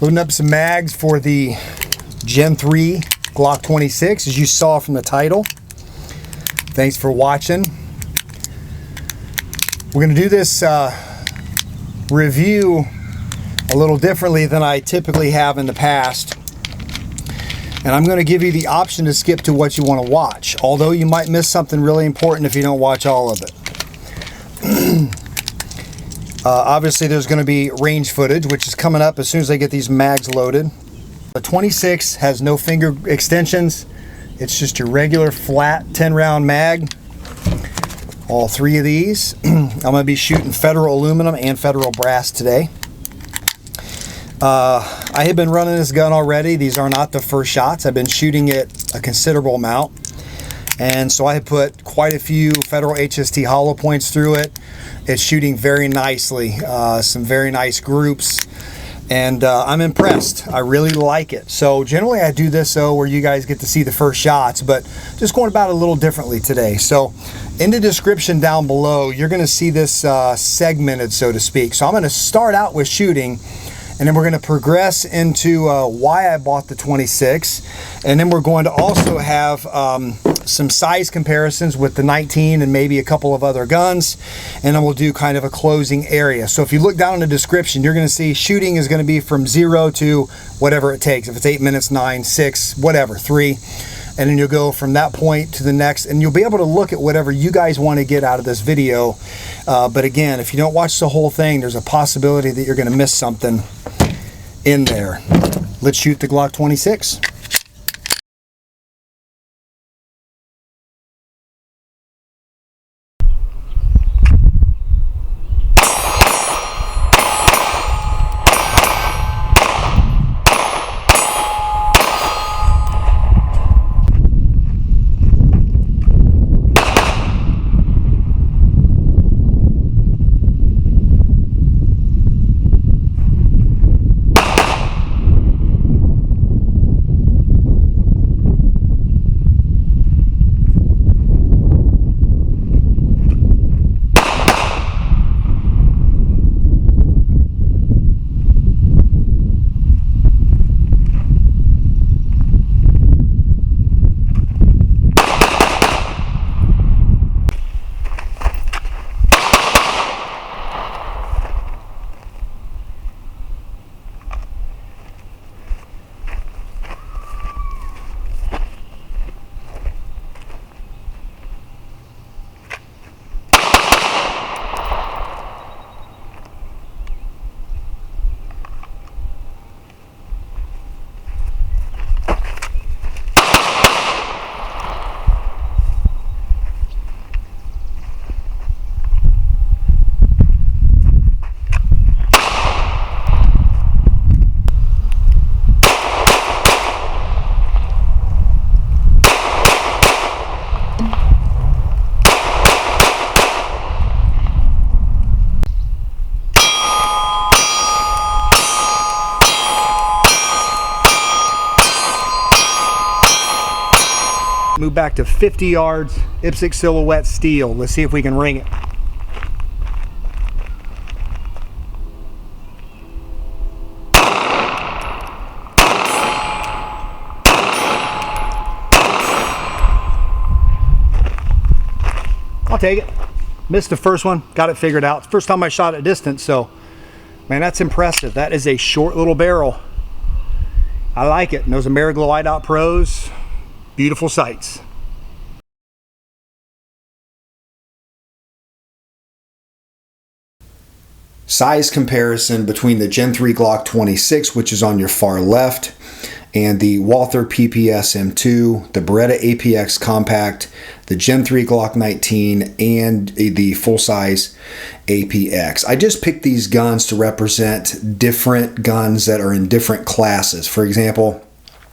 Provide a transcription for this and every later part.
Loading up some mags for the Gen 3 Glock 26, as you saw from the title. Thanks for watching. We're going to do this review a little differently than I typically have in the past. And I'm going to give you the option to skip to what you want to watch, although you might miss something really important if you don't watch all of it. Obviously there's going to be range footage, which is coming up as soon as I get these mags loaded. The 26 has no finger extensions. It's just your regular flat 10-round mag. All three of these. I'm going to be shooting federal aluminum and federal brass today. I have been running this gun already. These are not the first shots. I've been shooting it a considerable amount. And so I have put quite a few federal HST hollow points through it. It's shooting very nicely. Some very nice groups. And I'm impressed. I really like it. So generally I do this where you guys get to see the first shots, but just going about it a little differently today. So in the description down below, you're going to see this segmented, so to speak. So I'm going to start out with shooting, and then we're going to progress into why I bought the 26, and then we're going to also have some size comparisons with the 19 and maybe a couple of other guns, and then we'll do kind of a closing area. So if you look down in the description, you're going to see shooting is going to be from 0 to whatever it takes. If it's 8 minutes, 9, 6, whatever, 3. And then you'll go from that point to the next, and you'll be able to look at whatever you guys want to get out of this video. But again, if you don't watch the whole thing, there's a possibility that you're going to miss something in there. Let's shoot the Glock 26. Move back to 50 yards, IPSC silhouette steel. Let's see if we can ring it. I'll take it. Missed the first one, got it figured out. First time I shot at distance, so man, that's impressive. That is a short little barrel. I like it. And those Ameriglow IDOT Pros, beautiful sights. Size comparison between the Gen 3 Glock 26, which is on your far left, and the Walther PPS M2, the Beretta APX Compact, the Gen 3 Glock 19, and the full-size APX. I just picked these guns to represent different guns that are in different classes. For example,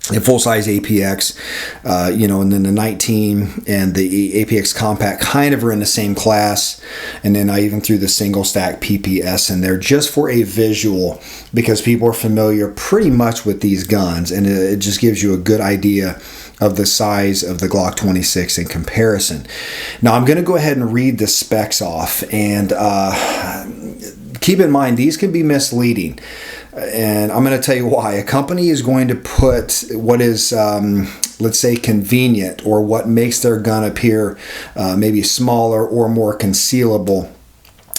the full-size APX, and then the 19 and the APX Compact kind of are in the same class. And then I even threw the single stack PPS in there just for a visual, because people are familiar pretty much with these guns, and it just gives you a good idea of the size of the Glock 26 in comparison. Now I'm going to go ahead and read the specs off, and keep in mind these can be misleading. And I'm going to tell you why. A company is going to put what is, let's say, convenient, or what makes their gun appear maybe smaller or more concealable,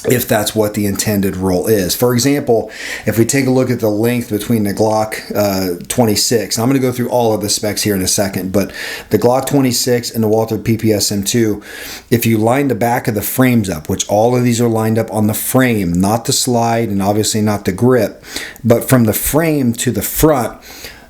if that's what the intended role is. For example, if we take a look at the length between the Glock 26, I'm going to go through all of the specs here in a second, but the Glock 26 and the Walther PPS M2, if you line the back of the frames up, which all of these are lined up on the frame, not the slide and obviously not the grip, but from the frame to the front,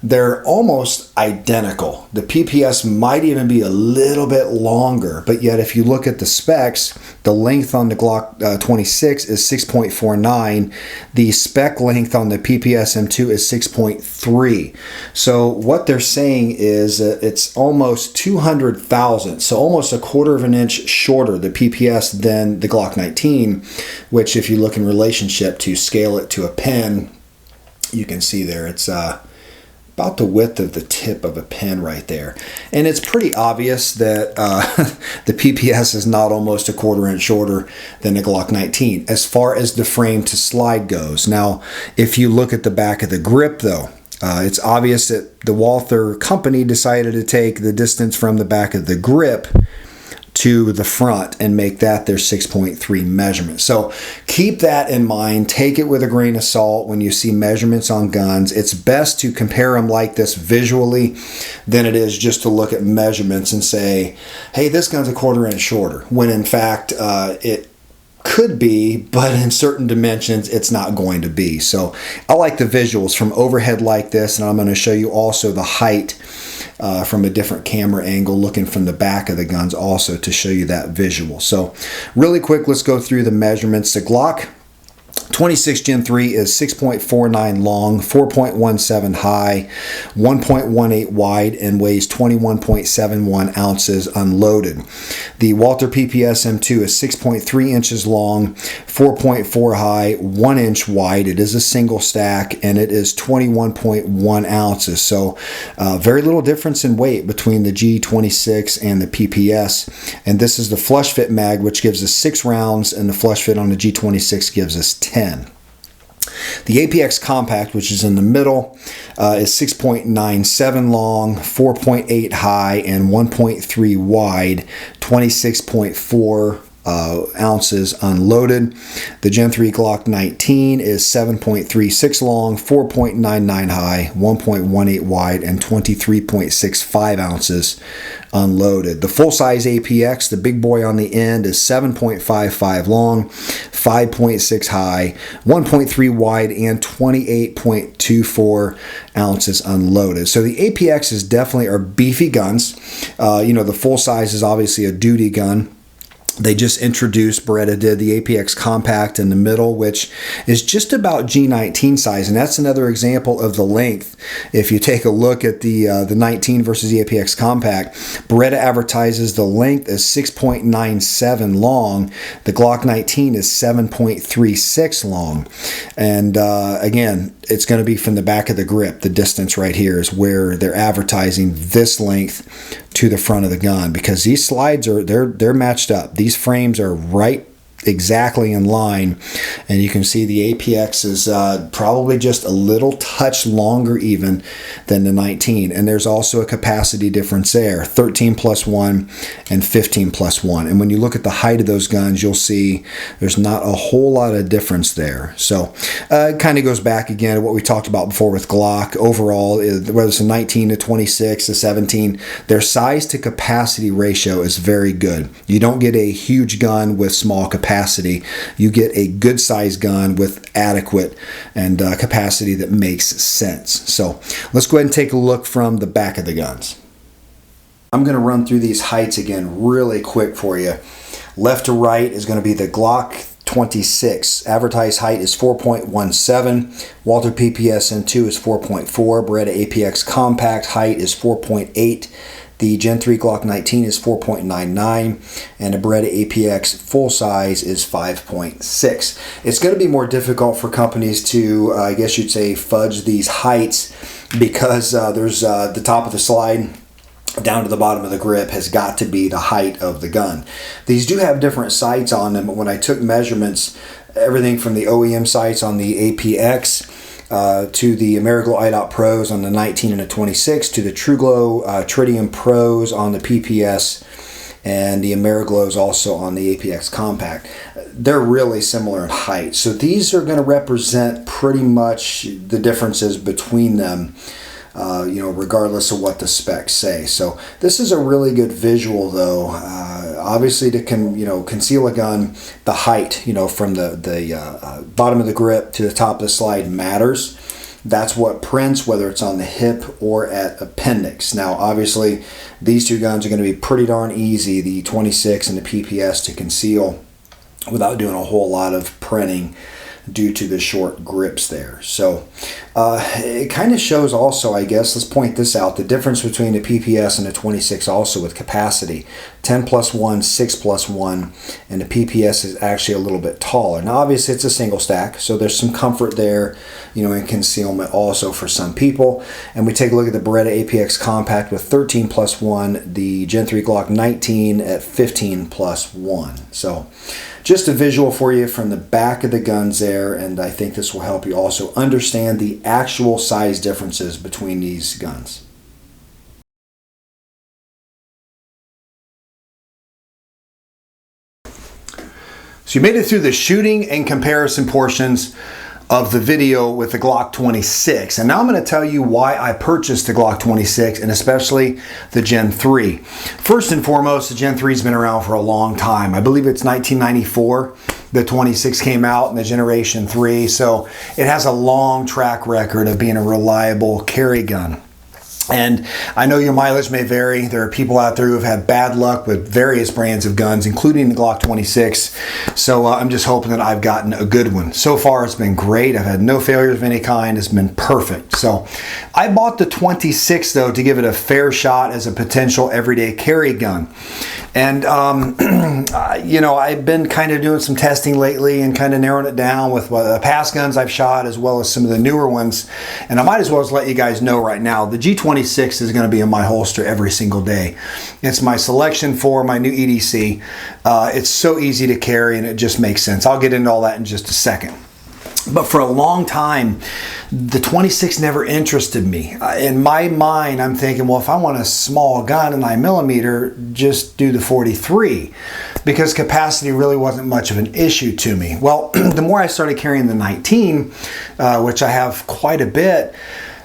they're almost identical. The PPS might even be a little bit longer, but yet if you look at the specs, the length on the Glock 26 is 6.49. The spec length on the PPS M2 is 6.3. So what they're saying is it's almost 200 thousandths, so almost a quarter of an inch shorter, the PPS, than the Glock 19, which if you look in relationship to scale it to a pen, you can see there it's about the width of the tip of a pen right there. And it's pretty obvious that the PPS is not almost a quarter inch shorter than the Glock 19 as far as the frame to slide goes. Now, if you look at the back of the grip though, it's obvious that the Walther company decided to take the distance from the back of the grip to the front and make that their 6.3 measurement. So keep that in mind. Take it with a grain of salt when you see measurements on guns. It's best to compare them like this visually than it is just to look at measurements and say, hey, this gun's a quarter inch shorter, when in fact it could be, but in certain dimensions it's not going to be. So I like the visuals from overhead like this, and I'm going to show you also the height from a different camera angle, looking from the back of the guns also to show you that visual. So really quick, let's go through the measurements. The Glock 26 Gen 3 is 6.49 long, 4.17 high, 1.18 wide, and weighs 21.71 ounces unloaded. The Walther PPS M2 is 6.3 inches long, 4.4 high, 1 inch wide. It is a single stack, and it is 21.1 ounces. So very little difference in weight between the G26 and the PPS. And this is the flush fit mag, which gives us 6 rounds, and the flush fit on the G26 gives us 10. The APX Compact, which is in the middle, is 6.97 long, 4.8 high, and 1.3 wide, 26.4 ounces unloaded. The Gen 3 Glock 19 is 7.36 long, 4.99 high, 1.18 wide, and 23.65 ounces unloaded. The full-size APX, the big boy on the end, is 7.55 long, 5.6 high, 1.3 wide, and 28.24 ounces unloaded. So the APXs definitely are beefy guns. The full size is obviously a duty gun. They just introduced, Beretta did, the APX Compact in the middle, which is just about G19 size, and that's another example of the length. If you take a look at the 19 versus the APX Compact, Beretta advertises the length as 6.97 long. The Glock 19 is 7.36 long. And again, it's going to be from the back of the grip. The distance right here is where they're advertising this length to the front of the gun, because these slides are they're matched up. These frames are right exactly in line, and you can see the APX is probably just a little touch longer even than the 19, and there's also a capacity difference there, 13 plus 1 and 15 plus 1. And when you look at the height of those guns, you'll see there's not a whole lot of difference there. So it kind of goes back again to what we talked about before with Glock. Overall, whether it's a 19 to 26 to 17, their size to capacity ratio is very good. You don't get a huge gun with small capacity. You get a good size gun with adequate and capacity that makes sense. So let's go ahead and take a look from the back of the guns. I'm going to run through these heights again really quick for you. Left to right is going to be the Glock 26. Advertised height is 4.17. Walther PPS M2 is 4.4. Beretta APX Compact height is 4.8. The Gen 3 Glock 19 is 4.99, and a Beretta APX full size is 5.6. It's going to be more difficult for companies to, I guess you'd say, fudge these heights, because there's the top of the slide down to the bottom of the grip has got to be the height of the gun. These do have different sights on them, but when I took measurements, everything from the OEM sights on the APX to the Ameriglow IDOT Pros on the 19 and the 26, to the TrueGlow Tritium Pros on the PPS, and the Ameriglows also on the APX Compact. They're really similar in height. So these are going to represent pretty much the differences between them, regardless of what the specs say. So this is a really good visual, though. Obviously, to conceal a gun, the height, from the bottom of the grip to the top of the slide matters. That's what prints, whether it's on the hip or at appendix. Now, obviously, these two guns are going to be pretty darn easy, the 26 and the PPS, to conceal without doing a whole lot of printing due to the short grips there. So it kind of shows also, I guess, let's point this out, the difference between the PPS and the 26 also with capacity. 10+1, 6+1, and the PPS is actually a little bit taller. Now obviously it's a single stack, so there's some comfort there, in concealment also for some people. And we take a look at the Beretta APX Compact with 13+1, the Gen 3 Glock 19 at 15+1. So just a visual for you from the back of the guns there, and I think this will help you also understand the actual size differences between these guns. So you made it through the shooting and comparison portions of the video with the Glock 26, and now I'm going to tell you why I purchased the Glock 26, and especially the Gen 3. First and foremost, the Gen 3 has been around for a long time. I believe it's 1994 the 26 came out in the Generation 3, so it has a long track record of being a reliable carry gun. And I know your mileage may vary. There are people out there who have had bad luck with various brands of guns, including the Glock 26. So I'm just hoping that I've gotten a good one. So far, it's been great. I've had no failures of any kind. It's been perfect. So I bought the 26, though, to give it a fair shot as a potential everyday carry gun. And, I've been kind of doing some testing lately and kind of narrowing it down with the past guns I've shot as well as some of the newer ones. And I might as well just let you guys know right now, the G26 is going to be in my holster every single day. It's my selection for my new EDC. It's so easy to carry and it just makes sense. I'll get into all that in just a second. But for a long time, the 26 never interested me. In my mind, I'm thinking, well, if I want a small gun, a 9mm, just do the 43, because capacity really wasn't much of an issue to me. Well, the more I started carrying the 19, which I have quite a bit,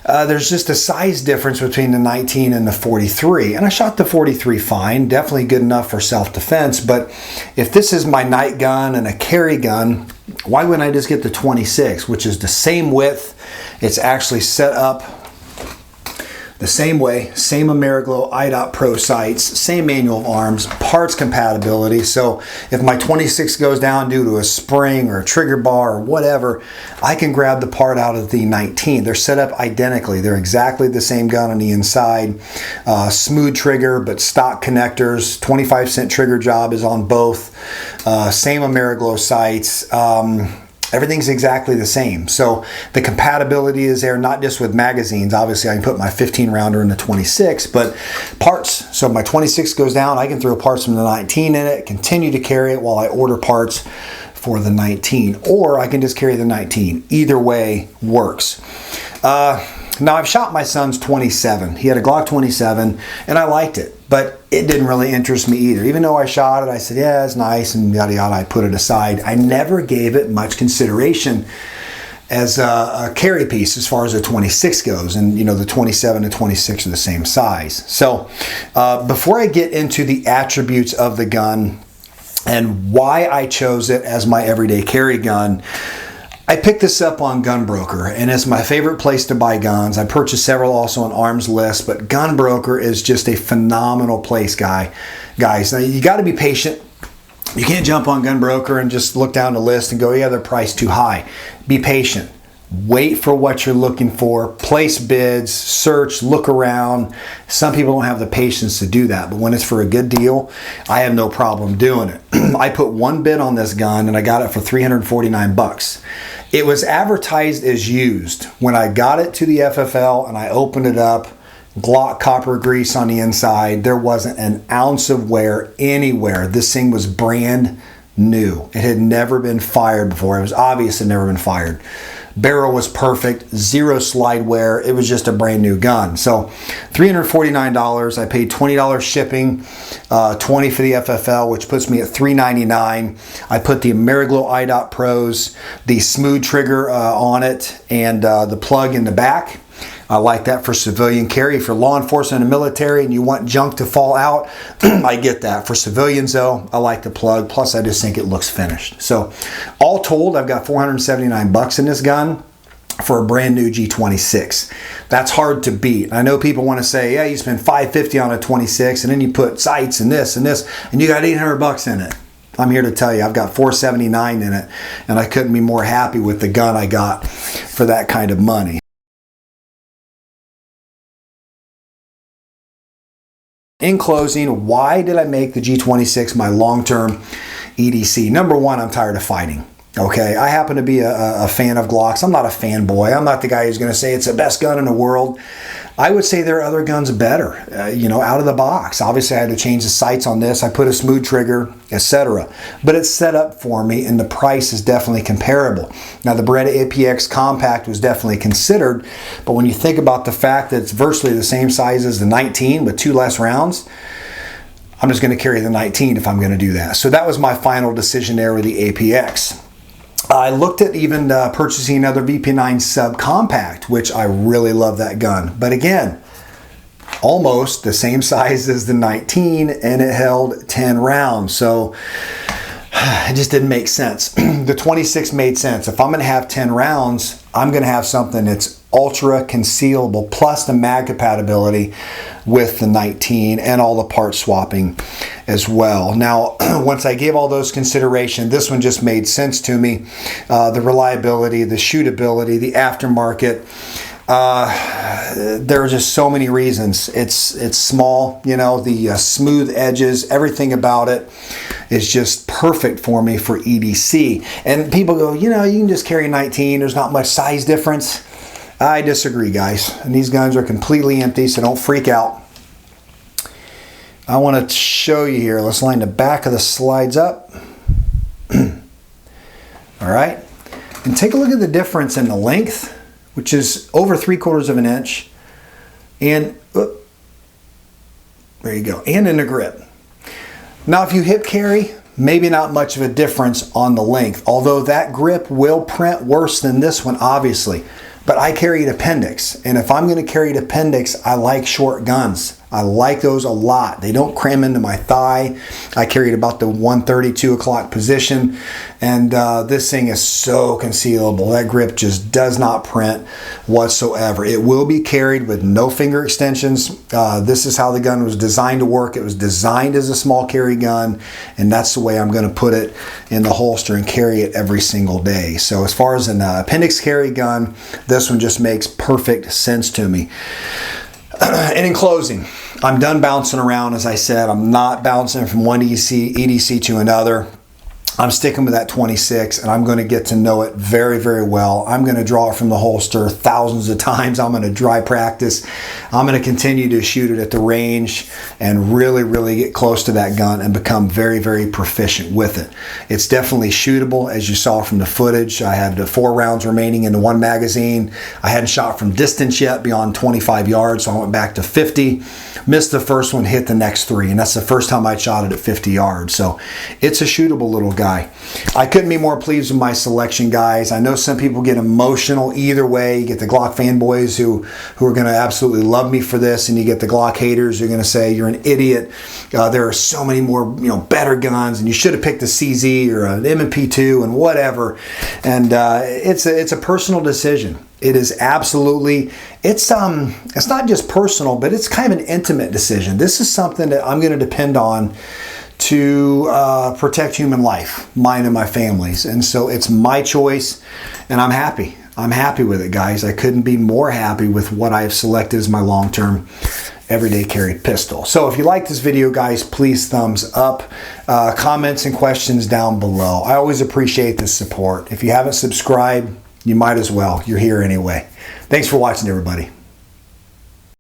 there's just a size difference between the 19 and the 43. And I shot the 43 fine, definitely good enough for self-defense. But if this is my night gun and a carry gun, why wouldn't I just get the 26, which is the same width? It's actually set up the same way, same Ameriglow IDOT Pro sights, same manual of arms, parts compatibility. So if my 26 goes down due to a spring or a trigger bar or whatever, I can grab the part out of the 19. They're set up identically. They're exactly the same gun on the inside. Smooth trigger, but stock connectors. 25-cent trigger job is on both. Same Ameriglow sights. Everything's exactly the same. So the compatibility is there, not just with magazines. Obviously, I can put my 15-rounder in the 26, but parts. So if my 26 goes down, I can throw parts from the 19 in it, continue to carry it while I order parts for the 19. Or I can just carry the 19. Either way works. Now, I've shot my son's 27. He had a Glock 27, and I liked it, but it didn't really interest me either. Even though I shot it, I said, yeah, it's nice, and yada yada, I put it aside. I never gave it much consideration as a carry piece as far as the 26 goes, and the 27 and 26 are the same size. So before I get into the attributes of the gun and why I chose it as my everyday carry gun, I picked this up on Gunbroker, and it's my favorite place to buy guns. I purchased several also on Arms List, but Gunbroker is just a phenomenal place, guys. Now, you got to be patient. You can't jump on Gunbroker and just look down the list and go, yeah, they're priced too high. Be patient. Wait for what you're looking for. Place bids, search, look around. Some people don't have the patience to do that, but when it's for a good deal, I have no problem doing it. I put one bid on this gun and I got it for $349. It was advertised as used. When I got it to the FFL and I opened it up, Glock copper grease on the inside, there wasn't an ounce of wear anywhere. This thing was brand new. It had never been fired before. It was obvious it had never been fired. Barrel was perfect, zero slide wear. It was just a brand new gun. So $349. I paid $20 shipping, $20 for the FFL, which puts me at $399. I put the Ameriglow iDot Pros, the smooth trigger on it, and the plug in the back. I like that for civilian carry. For law enforcement and military and you want junk to fall out, I get that. For civilians though, I like the plug. Plus I just think it looks finished. So all told, I've got $479 in this gun for a brand new G26. That's hard to beat. I know people want to say, yeah, you spend $550 on a 26 and then you put sights and this and you got $800 in it. I'm here to tell you, I've got $479 in it, and I couldn't be more happy with the gun I got for that kind of money. In closing, why did I make the G26 my long-term EDC? Number one, I'm tired of fighting. Okay, I happen to be a fan of Glocks. I'm not a fanboy. I'm not the guy who's going to say it's the best gun in the world. I would say there are other guns better, you know, out of the box. Obviously, I had to change the sights on this. I put a smooth trigger, etc. But it's set up for me, and the price is definitely comparable. Now, the Beretta APX Compact was definitely considered, but when you think about the fact that it's virtually the same size as the 19 with 2 less rounds, I'm just going to carry the 19 if I'm going to do that. So that was my final decision there with the APX. I looked at even purchasing another VP9 subcompact, which I really love that gun. But again, almost the same size as the 19, and it held 10 rounds. So it just didn't make sense. The 26 made sense. If I'm going to have 10 rounds, I'm going to have something that's ultra concealable, plus the mag compatibility with the 19 and all the part swapping as well. Now, once I gave all those consideration, this one just made sense to me. The reliability, the shootability, the aftermarket. There are just so many reasons. It's small, you know, the smooth edges, everything about it is just perfect for me for EDC. And people go, you know, you can just carry 19. There's not much size difference. I disagree, guys. And these guns are completely empty, so don't freak out. I want to show you here. Let's line the back of the slides up. All right. And take a look at the difference in the length, which is over 3/4 of an inch. And there you go. And in the grip. Now, if you hip carry, maybe not much of a difference on the length, although that grip will print worse than this one, obviously. But I carried appendix, and if I'm going to carry an appendix, I like short guns. I like those a lot. They don't cram into my thigh. I carried about the 1:30, 2 o'clock position, and this thing is so concealable. That grip just does not print whatsoever. It will be carried with no finger extensions. This is how the gun was designed to work. It was designed as a small carry gun, and that's the way I'm going to put it in the holster and carry it every single day. So as far as an appendix carry gun, this one just makes perfect sense to me. And in closing, I'm done bouncing around. As I said, I'm not bouncing from one EDC to another. I'm sticking with that 26, and I'm going to get to know it very, very well. I'm going to draw it from the holster thousands of times. I'm going to dry practice. I'm going to continue to shoot it at the range and really, really get close to that gun and become very, very proficient with it. It's definitely shootable, as you saw from the footage. I had 4 rounds remaining in the one magazine. I hadn't shot from distance yet beyond 25 yards, so I went back to 50. Missed the first one, hit the next 3, and that's the first time I shot it at 50 yards. So it's a shootable little guy. I couldn't be more pleased with my selection, guys. I know some people get emotional either way. You get the Glock fanboys who are going to absolutely love me for this, and you get the Glock haters who are going to say you're an idiot. There are so many more, better guns, and you should have picked a CZ or an M&P2 and whatever. And it's a personal decision. It is absolutely, it's not just personal, but it's kind of an intimate decision. This is something that I'm going to depend on to protect human life, mine and my family's. And so it's my choice, and I'm happy. I'm happy with it, guys. I couldn't be more happy with what I've selected as my long-term everyday carry pistol. So if you like this video, guys, please thumbs up. Comments and questions down below. I always appreciate the support. If you haven't subscribed, you might as well. You're here anyway. Thanks for watching, everybody.